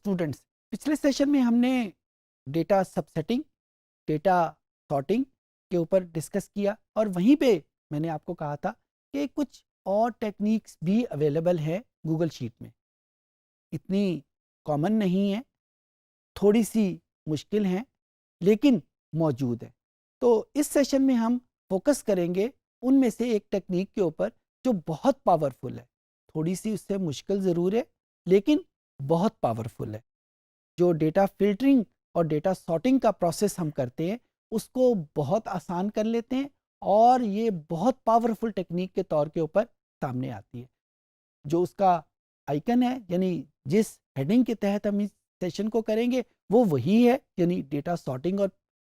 Students, पिछले session में हमने डेटा सबसेटिंग, डेटा सॉर्टिंग के ऊपर डिस्कस किया और वहीं पे मैंने आपको कहा था कि कुछ और टेक्निक्स भी अवेलेबल है गूगल शीट में। इतनी कॉमन नहीं है, थोड़ी सी मुश्किल हैं, लेकिन मौजूद है। तो इस सेशन में हम फोकस करेंगे उनमें से एक टेक्निक के ऊपर जो बहुत पावरफुल है। थोड़ी सी उससे मुश्किल ज़रूर है, लेकिन बहुत पावरफुल है। जो डेटा फ़िल्टरिंग और डेटा सॉर्टिंग का प्रोसेस हम करते हैं, उसको बहुत आसान कर लेते हैं और ये बहुत पावरफुल टेक्निक के तौर के ऊपर सामने आती है। जो उसका आइकन है, यानी जिस हेडिंग के तहत हम इस सेशन को करेंगे, वो वही है, यानी डेटा सॉर्टिंग और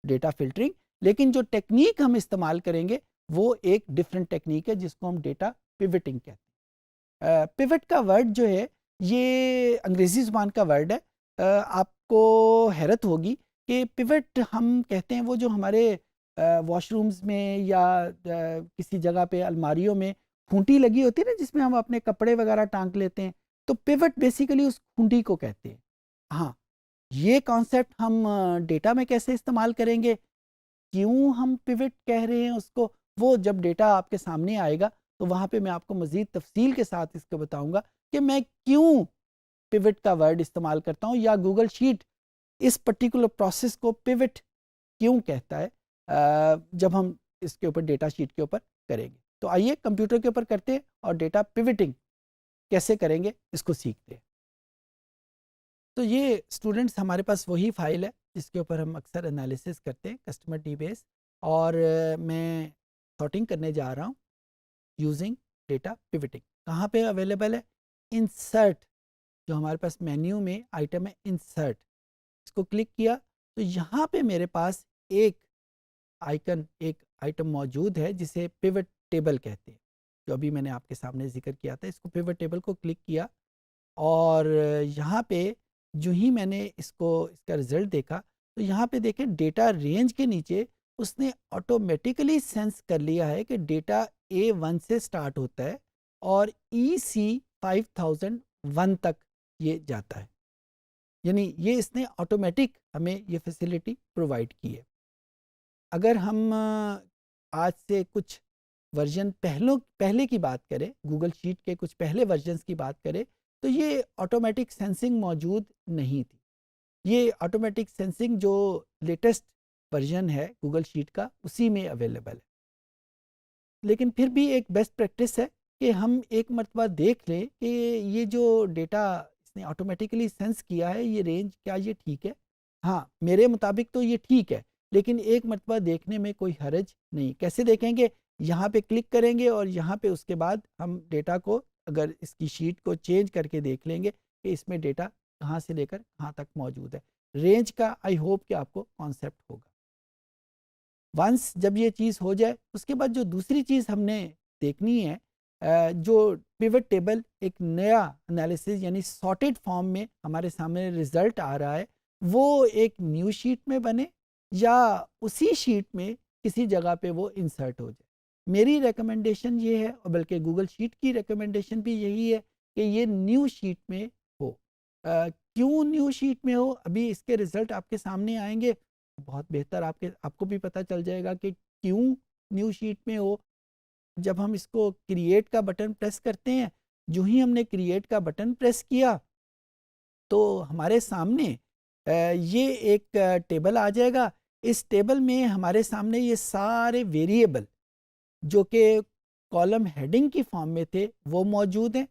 डेटा फ़िल्टरिंग। लेकिन जो टेक्निक हम इस्तेमाल करेंगे, वो एक डिफरेंट टेक्निक है जिसको हम डेटा पिवटिंग कहते हैं। पिवट का वर्ड जो है, ये अंग्रेज़ी ज़ुबान का वर्ड है। आपको हैरत होगी कि पिवट हम कहते हैं वो जो हमारे वॉशरूम्स में या किसी जगह पे अलमारियों में खूंटी लगी होती है ना, जिसमें हम अपने कपड़े वगैरह टांग लेते हैं, तो पिवट बेसिकली उस खूंटी को कहते हैं। हाँ, ये कॉन्सेप्ट हम डेटा में कैसे इस्तेमाल करेंगे, क्यों हम पिवट कह रहे हैं उसको, वो जब डेटा आपके सामने आएगा तो वहाँ पे मैं आपको मज़ीद तफसील के साथ इसको बताऊंगा कि मैं क्यों पिवट का वर्ड इस्तेमाल करता हूँ, या गूगल शीट इस पर्टिकुलर प्रोसेस को पिवट क्यों कहता है जब हम इसके ऊपर डेटा शीट के ऊपर करेंगे। तो आइए कंप्यूटर के ऊपर करते हैं और डेटा पिवटिंग कैसे करेंगे इसको सीखते हैं। तो ये स्टूडेंट्स हमारे पास वही फाइल है जिसके ऊपर हम अक्सर एनालिसिस करते हैं, कस्टमर डीबेस। और मैं सॉर्टिंग करने जा रहा हूँ यूजिंग डेटा पिवटिंग। कहाँ पे अवेलेबल है? इंसर्ट, जो हमारे पास मेन्यू में आइटम है इंसर्ट, इसको क्लिक किया तो यहाँ पे मेरे पास एक एक आइटम मौजूद है जिसे पिवट टेबल कहते हैं, जो अभी मैंने आपके सामने जिक्र किया था। इसको पिवट टेबल को क्लिक किया और यहाँ पे जो ही मैंने इसका रिज़ल्ट देखा, तो यहाँ पे देखें डेटा रेंज के नीचे उसने ऑटोमेटिकली सेंस कर लिया है कि डेटा A1 से स्टार्ट होता है और EC 5001 तक ये जाता है। यानी ये इसने ऑटोमेटिक हमें ये फैसिलिटी प्रोवाइड की है। अगर हम आज से कुछ वर्जन पहले की बात करें, गूगल शीट के कुछ पहले वर्जन्स की बात करें, तो ये ऑटोमेटिक सेंसिंग मौजूद नहीं थी। ये ऑटोमेटिक सेंसिंग जो लेटेस्ट वर्जन है गूगल शीट का, उसी में अवेलेबल है। लेकिन फिर भी एक बेस्ट प्रैक्टिस है कि हम एक मर्तबा देख लें कि ये जो डेटा इसने ऑटोमेटिकली सेंस किया है, ये रेंज क्या ये ठीक है? हाँ, मेरे मुताबिक तो ये ठीक है, लेकिन एक मर्तबा देखने में कोई हर्ज नहीं। कैसे देखेंगे? यहाँ पे क्लिक करेंगे और यहाँ पे उसके बाद हम डेटा को, अगर इसकी शीट को चेंज करके देख लेंगे कि इसमें डेटा कहाँ से लेकर कहाँ तक मौजूद है। रेंज का आई होप कि आपको कॉन्सेप्ट होगा। वंस जब ये चीज़ हो जाए, उसके बाद जो दूसरी चीज़ हमने देखनी है, जो पिवट टेबल एक नया एनालिसिस यानी सॉर्टेड फॉर्म में हमारे सामने रिजल्ट आ रहा है, वो एक न्यू शीट में बने या उसी शीट में किसी जगह पे वो इंसर्ट हो जाए। मेरी रिकमेंडेशन ये है, और बल्कि गूगल शीट की रिकमेंडेशन भी यही है कि ये न्यू शीट में हो। क्यों न्यू शीट में हो, अभी इसके रिजल्ट आपके सामने आएंगे, बहुत बेहतर आपको भी पता चल जाएगा कि क्यों न्यू शीट में हो। जब हम इसको क्रिएट का बटन प्रेस करते हैं, जो ही हमने क्रिएट का बटन प्रेस किया तो हमारे सामने ये एक टेबल आ जाएगा। इस टेबल में हमारे सामने ये सारे वेरिएबल जो कि कॉलम हेडिंग की फॉर्म में थे वो मौजूद हैं,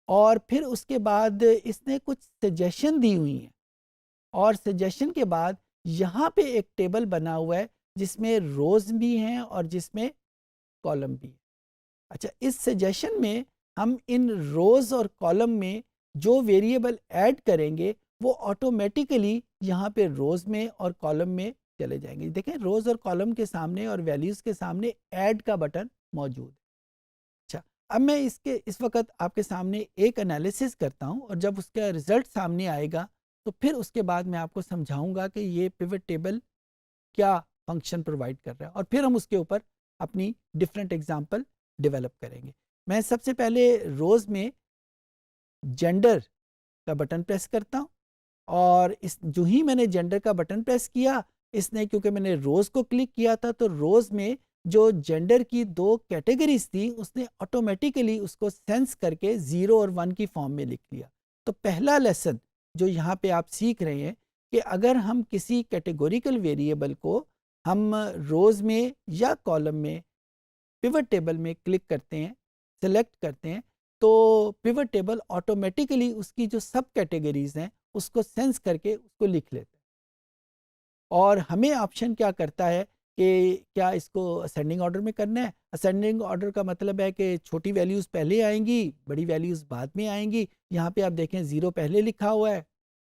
और फिर उसके बाद इसने कुछ सजेशन दी हुई हैं, और सजेशन के बाद यहाँ पे एक टेबल बना हुआ है जिसमें रोज़ भी हैं और जिसमें कॉलम भी है। अच्छा, इस सजेशन में हम इन रोज़ और कॉलम में जो वेरिएबल ऐड करेंगे वो ऑटोमेटिकली यहाँ पे रोज़ में और कॉलम में चले जाएंगे। देखें, रोज़ और कॉलम के सामने और वैल्यूज़ के सामने ऐड का बटन मौजूद है। अच्छा, अब मैं इस वक्त आपके सामने एक एनालिसिस करता हूँ, और जब उसका रिज़ल्ट सामने आएगा तो फिर उसके बाद मैं आपको समझाऊंगा कि ये पिवट टेबल क्या फंक्शन प्रोवाइड कर रहा है, और फिर हम उसके ऊपर अपनी डिफरेंट एग्जांपल डेवलप करेंगे। मैं सबसे पहले रोज़ में जेंडर का बटन प्रेस करता हूँ, और इस जो ही मैंने जेंडर का बटन प्रेस किया, इसने क्योंकि मैंने रोज़ को क्लिक किया था तो रोज़ में जो जेंडर की 2 कैटेगरीज़ थी उसने ऑटोमेटिकली उसको सेंस करके 0 और 1 की फॉर्म में लिख लिया। तो पहला लेसन जो यहाँ पे आप सीख रहे हैं कि अगर हम किसी कैटेगोरिकल वेरिएबल को हम रोज़ में या कॉलम में पिवट टेबल में क्लिक करते हैं, सेलेक्ट करते हैं, तो पिवट टेबल ऑटोमेटिकली उसकी जो सब कैटेगरीज़ हैं उसको सेंस करके उसको लिख लेता है। और हमें ऑप्शन क्या करता है कि क्या इसको असेंडिंग ऑर्डर में करना है। असेंडिंग ऑर्डर का मतलब है कि छोटी वैल्यूज़ पहले आएंगी, बड़ी वैल्यूज़ बाद में आएंगी। यहाँ पे आप देखें 0 पहले लिखा हुआ है,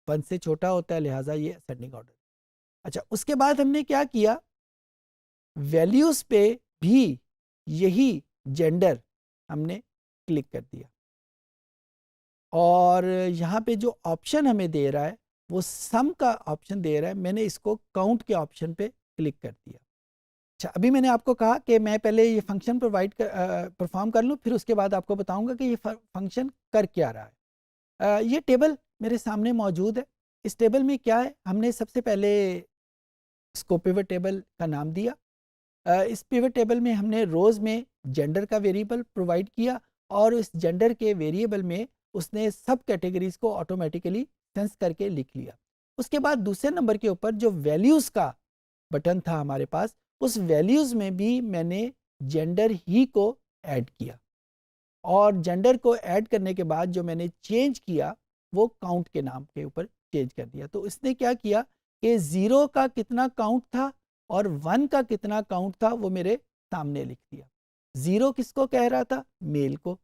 1 से छोटा होता है, लिहाजा ये असेंडिंग ऑर्डर। अच्छा, उसके बाद हमने क्या किया, वैल्यूज़ पे भी यही जेंडर हमने क्लिक कर दिया और यहाँ पे जो ऑप्शन हमें दे रहा है वो सम का ऑप्शन दे रहा है, मैंने इसको काउंट के ऑप्शन पे क्लिक कर दिया। अच्छा, अभी मैंने आपको कहा कि मैं पहले ये फंक्शन परफॉर्म कर लूँ, फिर उसके बाद आपको बताऊंगा कि ये फंक्शन कर क्या रहा है। ये टेबल मेरे सामने मौजूद है। इस टेबल में क्या है, हमने सबसे पहले इसको पिवट टेबल का नाम दिया। इस पिवट टेबल में हमने रोज़ में जेंडर का वेरिएबल प्रोवाइड किया और इस जेंडर के वेरिएबल में उसने सब कैटेगरीज को ऑटोमेटिकली सेंस करके लिख लिया। उसके बाद दूसरे नंबर के ऊपर जो वैल्यूज़ का बटन था हमारे पास, उस वैल्यूज़ में भी मैंने जेंडर ही को ऐड किया और जेंडर को ऐड करने के बाद जो मैंने चेंज किया वो काउंट के नाम के ऊपर चेंज कर दिया। तो इसने क्या किया कि 0 का कितना काउंट था और 1 का कितना काउंट था वो मेरे सामने लिख दिया। 0 किसको कह रहा था, मेल को।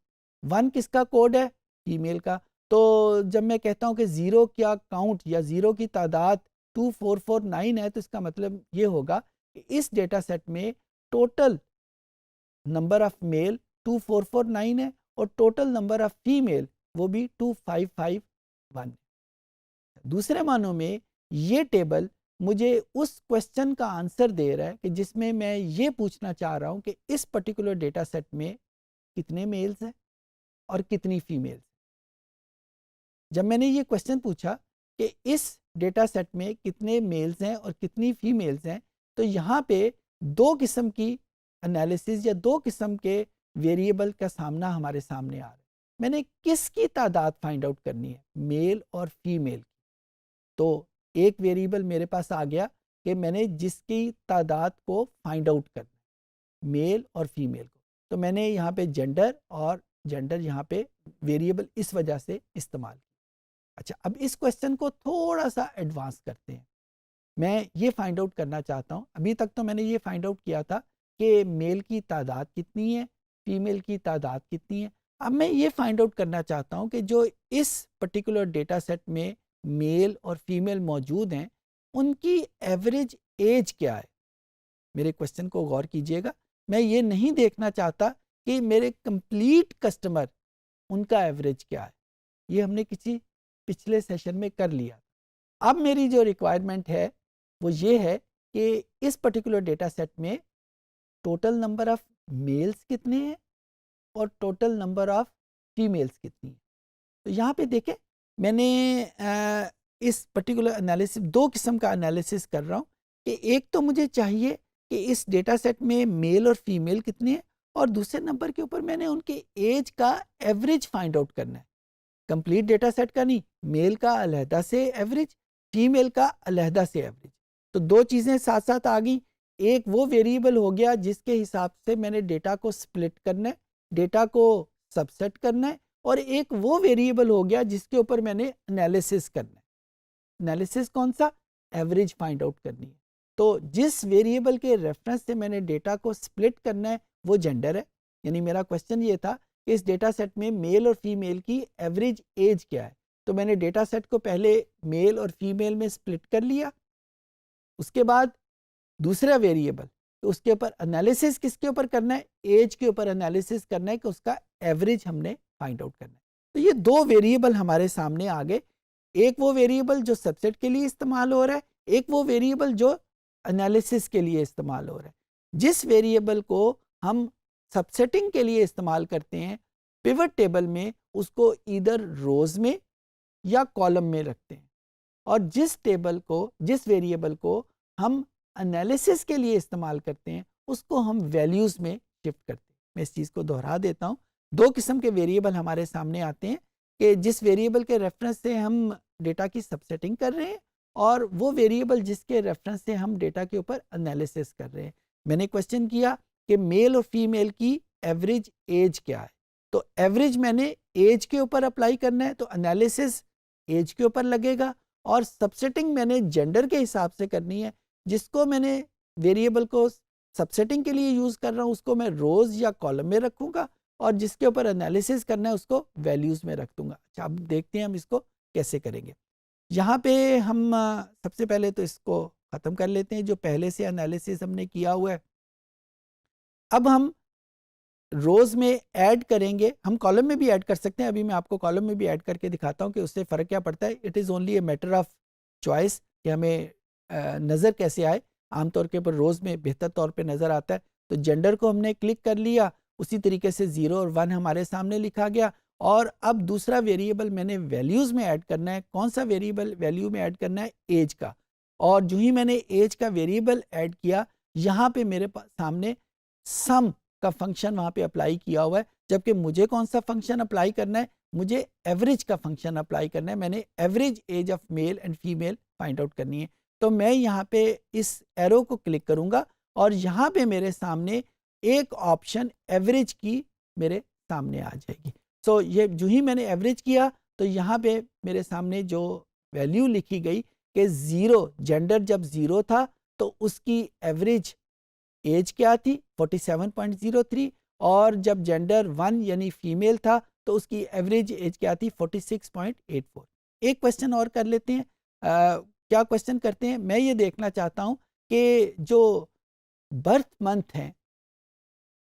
1 किसका कोड है, फीमेल का। तो जब मैं कहता हूँ कि 0 क्या काउंट या 0 की तादाद 2449 है, तो इसका मतलब ये होगा कि इस डेटा सेट में टोटल नंबर ऑफ मेल 2449 है और टोटल नंबर ऑफ फीमेल वो भी 2551। दूसरे मानों में ये टेबल मुझे उस क्वेश्चन का आंसर दे रहा है कि जिसमें मैं ये पूछना चाह रहा हूँ कि इस पर्टिकुलर डेटा सेट में कितने मेल्स हैं और कितनी फीमेल्स। जब मैंने ये क्वेश्चन पूछा कि इस डेटा सेट में कितने मेल्स हैं और कितनी फीमेल्स हैं, तो यहाँ पे 2 किस्म की एनालिसिस या 2 किस्म के वेरिएबल का सामना हमारे सामने आ रहा है। मैंने किसकी तादाद फाइंड आउट करनी है, मेल और फीमेल की। तो एक वेरिएबल मेरे पास आ गया कि मैंने जिसकी तादाद को फाइंड आउट करना है, मेल और फीमेल को। तो मैंने यहाँ पे जेंडर यहाँ पे वेरिएबल इस वजह से इस्तेमाल किया। अच्छा, अब इस क्वेश्चन को थोड़ा सा एडवांस करते हैं। मैं ये फाइंड आउट करना चाहता हूँ, अभी तक तो मैंने ये फाइंड आउट किया था कि मेल की तादाद कितनी है, फीमेल की तादाद कितनी है। अब मैं ये फाइंड आउट करना चाहता हूँ कि जो इस पर्टिकुलर डेटा सेट में मेल और फीमेल मौजूद हैं उनकी एवरेज एज क्या है। मेरे क्वेश्चन को गौर कीजिएगा, मैं ये नहीं देखना चाहता कि मेरे कंप्लीट कस्टमर उनका एवरेज क्या है, ये हमने किसी पिछले सेशन में कर लिया। अब मेरी जो रिक्वायरमेंट है वो ये है कि इस पर्टिकुलर डेटा सेट में टोटल नंबर ऑफ मेल्स कितने हैं और टोटल नंबर ऑफ फीमेल्स कितनी है। तो यहाँ पे देखें, मैंने इस पर्टिकुलर एनालिसिस 2 किस्म का एनालिसिस कर रहा हूँ कि एक तो मुझे चाहिए कि इस डेटा सेट में मेल और फीमेल कितने हैं और दूसरे नंबर के ऊपर मैंने उनके एज का एवरेज फाइंड आउट करना है। कंप्लीट डेटा सेट का नहीं, मेल का अलहदा से एवरेज, फीमेल का अलहदा से एवरेज। तो 2 चीज़ें साथ साथ आ गई। एक वो वेरिएबल हो गया जिसके हिसाब से मैंने डेटा को स्प्लिट करना है, डेटा को सबसेट करना है, और एक वो वेरिएबल हो गया जिसके ऊपर मैंने एनालिसिस करना है। एनालिसिस कौन सा, एवरेज फाइंड आउट करनी है। तो जिस वेरिएबल के रेफरेंस से मैंने डेटा को स्प्लिट करना है वो जेंडर है। यानी मेरा क्वेश्चन ये था कि इस डेटा सेट में मेल और फीमेल की एवरेज एज क्या है। तो मैंने डेटा सेट को पहले मेल और फीमेल में स्प्लिट कर लिया। उसके बाद दूसरा वेरिएबल, तो उसके ऊपर एनालिसिस किसके ऊपर करना है, एज के ऊपर एनालिसिस करना है कि उसका एवरेज हमने फाइंड आउट करना है। तो ये 2 वेरिएबल हमारे सामने आ गए। एक वो वेरिएबल जो सबसेट के लिए इस्तेमाल हो रहा है, एक वो वेरिएबल जो एनालिसिस के लिए इस्तेमाल हो रहा है। जिस वेरिएबल को हम सबसेटिंग के लिए इस्तेमाल करते हैं पिवट टेबल में, उसको इधर रोज में या कॉलम में रखते हैं, और जिस टेबल को, जिस वेरिएबल को हम एनालिसिस के लिए इस्तेमाल करते हैं उसको हम वैल्यूज़ में शिफ्ट करते हैं। मैं इस चीज़ को दोहरा देता हूँ। दो किस्म के वेरिएबल हमारे सामने आते हैं कि जिस वेरिएबल के रेफरेंस से हम डेटा की सबसेटिंग कर रहे हैं और वो वेरिएबल जिसके रेफरेंस से हम डेटा के ऊपर एनालिसिस कर रहे हैं। मैंने क्वेश्चन किया कि मेल और फीमेल की एवरेज एज क्या है, तो एवरेज मैंने एज के ऊपर अप्लाई करना है तो एनालिसिस एज के ऊपर लगेगा, और सबसेटिंग मैंने जेंडर के हिसाब से करनी है। जिसको मैंने वेरिएबल को सबसेटिंग के लिए यूज़ कर रहा हूँ उसको मैं रोज़ या कॉलम में रखूँगा और जिसके ऊपर एनालिसिस करना है उसको वैल्यूज़ में रख दूँगा। अच्छा, अब देखते हैं हम इसको कैसे करेंगे। यहाँ पे हम सबसे पहले तो इसको ख़त्म कर लेते हैं जो पहले से एनालिसिस हमने किया हुआ है। अब हम रोज़ में ऐड करेंगे, हम कॉलम में भी ऐड कर सकते हैं। अभी मैं आपको कॉलम में भी ऐड करके दिखाता हूँ कि उससे फ़र्क क्या पड़ता है। It is only a matter of choice कि हमें नज़र कैसे आए। आमतौर के ऊपर रोज़ में बेहतर तौर पे नज़र आता है। तो जेंडर को हमने क्लिक कर लिया, उसी तरीके से 0 और 1 हमारे सामने लिखा गया। और अब दूसरा वेरिएबल मैंने वैल्यूज़ में ऐड करना है। कौन सा वेरिएबल वैल्यू में ऐड करना है? एज का। और जो ही मैंने एज का वेरिएबल ऐड किया, यहाँ पे मेरे पास सामने सम का फंक्शन वहाँ पे अप्लाई किया हुआ है। जबकि मुझे कौन सा फंक्शन अप्लाई करना है? मुझे एवरेज का फंक्शन अप्लाई करना है। मैंने average age of male and female find out करनी है। तो मैं यहाँ पे इस एरो को क्लिक करूँगा और यहाँ पे मेरे सामने एक ऑप्शन एवरेज की मेरे सामने आ जाएगी। सो ये जो ही मैंने एवरेज किया तो यहाँ पे मेरे सामने जो वैल्यू लिखी गई कि 0, जेंडर जब 0 था तो उसकी एवरेज एज क्या थी? 47.03, और जब जेंडर 1 यानी फीमेल था तो उसकी एवरेज एज क्या थी? 46.84। एक क्वेश्चन और कर लेते हैं। क्या क्वेश्चन करते हैं? मैं ये देखना चाहता हूँ कि जो बर्थ मंथ हैं,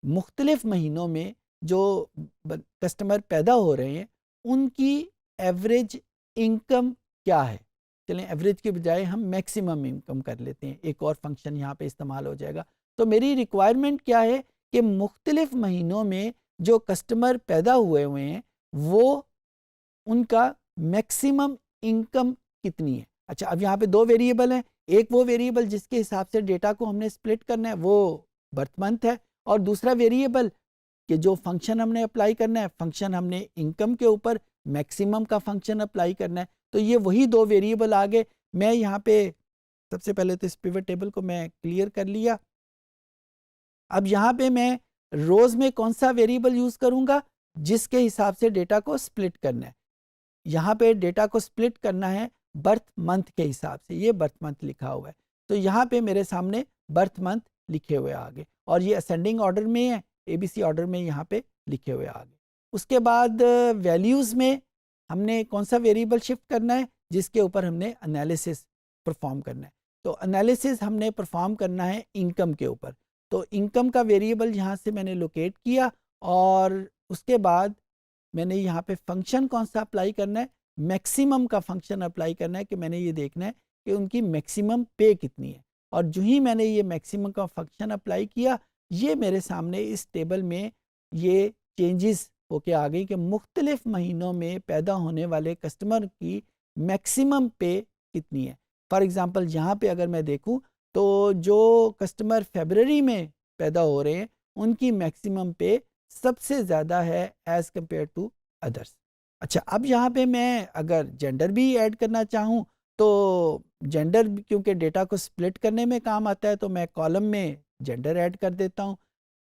मुख्तलिफ महीनों में जो कस्टमर पैदा हो रहे हैं उनकी एवरेज इनकम क्या है। चलें एवरेज के बजाय हम मैक्सिमम इनकम कर लेते हैं, एक और फंक्शन यहाँ पे इस्तेमाल हो जाएगा। तो मेरी रिक्वायरमेंट क्या है कि मुख्तलिफ महीनों में जो कस्टमर पैदा हुए हैं वो उनका मैक्सिमम इनकम कितनी है। अच्छा, अब यहाँ पे दो वेरिएबल हैं। एक वो वेरिएबल जिसके हिसाब से डेटा को हमने स्प्लिट करना है वो बर्थ मंथ है, और दूसरा वेरिएबल कि जो फंक्शन हमने अप्लाई करना है, फंक्शन हमने इनकम के ऊपर मैक्सिमम का फंक्शन अप्लाई करना है। तो ये वही दो वेरिएबल आ गए। मैं यहाँ पे सबसे पहले तो इस पिवट टेबल को मैं क्लियर कर लिया। अब यहाँ पे मैं रोज़ में कौन सा वेरिएबल यूज़ करूँगा? जिसके हिसाब से डेटा को स्प्लिट करना है। यहाँ पे डेटा को स्प्लिट करना है बर्थ मंथ के हिसाब से, ये बर्थ मंथ लिखा हुआ है। तो यहाँ पे मेरे सामने बर्थ मंथ लिखे हुए आ गए और ये असेंडिंग ऑर्डर में है, ABC ऑर्डर में यहाँ पे लिखे हुए आ गए। उसके बाद वैल्यूज़ में हमने कौन सा वेरिएबल शिफ्ट करना है? जिसके ऊपर हमने एनालिसिस परफॉर्म करना है। तो एनालिसिस हमने परफॉर्म करना है इनकम के ऊपर। तो इनकम का वेरिएबल यहाँ से मैंने लोकेट किया और उसके बाद मैंने यहाँ पे फंक्शन कौन सा अप्लाई करना है? मैक्सिमम का फंक्शन अप्लाई करना है कि मैंने ये देखना है कि उनकी मैक्सिमम पे कितनी है। और जो ही मैंने ये मैक्सिमम का फंक्शन अप्लाई किया, ये मेरे सामने इस टेबल में ये चेंजेस होके आ गई कि मुख्तलिफ महीनों में पैदा होने वाले कस्टमर की मैक्सिमम पे कितनी है। फॉर एग्ज़ाम्पल यहाँ पे अगर मैं देखूँ तो जो कस्टमर फरवरी में पैदा हो रहे हैं उनकी मैक्सिमम पे सबसे ज़्यादा है एज़ कम्पेयर टू अदर्स। अच्छा, अब यहाँ पे मैं अगर जेंडर भी ऐड करना चाहूँ तो जेंडर क्योंकि डेटा को स्प्लिट करने में काम आता है तो मैं कॉलम में जेंडर ऐड कर देता हूँ।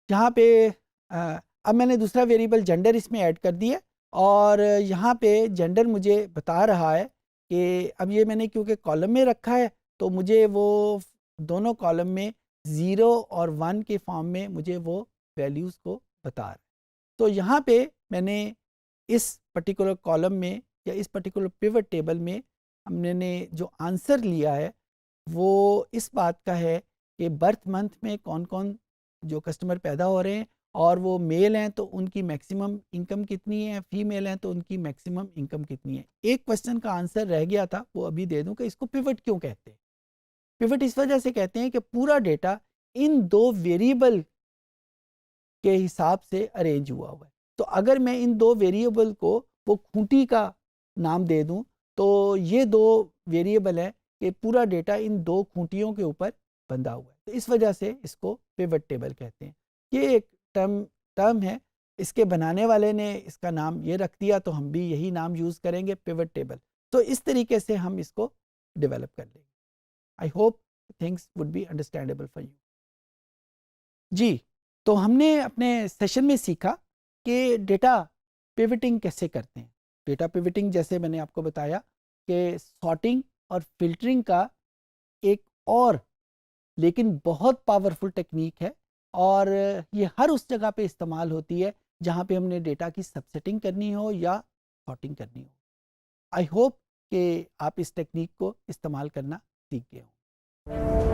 यहाँ पे अब मैंने दूसरा वेरिएबल जेंडर इसमें ऐड कर दिया और यहाँ पे जेंडर मुझे बता रहा है कि अब ये मैंने क्योंकि कॉलम में रखा है तो मुझे वो दोनों कॉलम में 0 और 1 के फॉर्म में मुझे वो वैल्यूज़ को बता रहा है। तो यहाँ पे मैंने इस पर्टिकुलर कॉलम में या इस पर्टिकुलर पिवट टेबल में हमने जो आंसर लिया है वो इस बात का है कि बर्थ मंथ में कौन कौन जो कस्टमर पैदा हो रहे हैं और वो मेल हैं तो उनकी मैक्सिमम इनकम कितनी है, फीमेल हैं तो उनकी मैक्सिमम इनकम कितनी है। एक क्वेश्चन का आंसर रह गया था, वो अभी दे दूं कि इसको पिवट क्यों कहते हैं। पिवट इस वजह से कहते हैं कि पूरा डेटा इन दो वेरिएबल के हिसाब से अरेंज हुआ है। तो अगर मैं इन दो वेरिएबल को वो खूंटी का नाम दे दूं तो ये दो वेरिएबल है कि पूरा डेटा इन दो खूंटियों के ऊपर बंधा हुआ है, तो इस वजह से इसको पिवट टेबल कहते हैं। ये एक टर्म है, इसके बनाने वाले ने इसका नाम ये रख दिया तो हम भी यही नाम यूज़ करेंगे, पिवट टेबल। तो इस तरीके से हम इसको डेवलप कर लेंगे। I hope things would be understandable for you. जी, तो हमने अपने सेशन में सीखा कि डेटा पिवटिंग कैसे करते हैं। डेटा पिवटिंग जैसे मैंने आपको बताया कि सॉर्टिंग और फिल्टरिंग का एक और लेकिन बहुत पावरफुल टेक्निक है, और ये हर उस जगह पे इस्तेमाल होती है जहाँ पे हमने डेटा की सबसेटिंग करनी हो या सॉर्टिंग करनी हो। आई होप कि आप इस टेक्निक को इस्तेमाल करना सीख गए हों।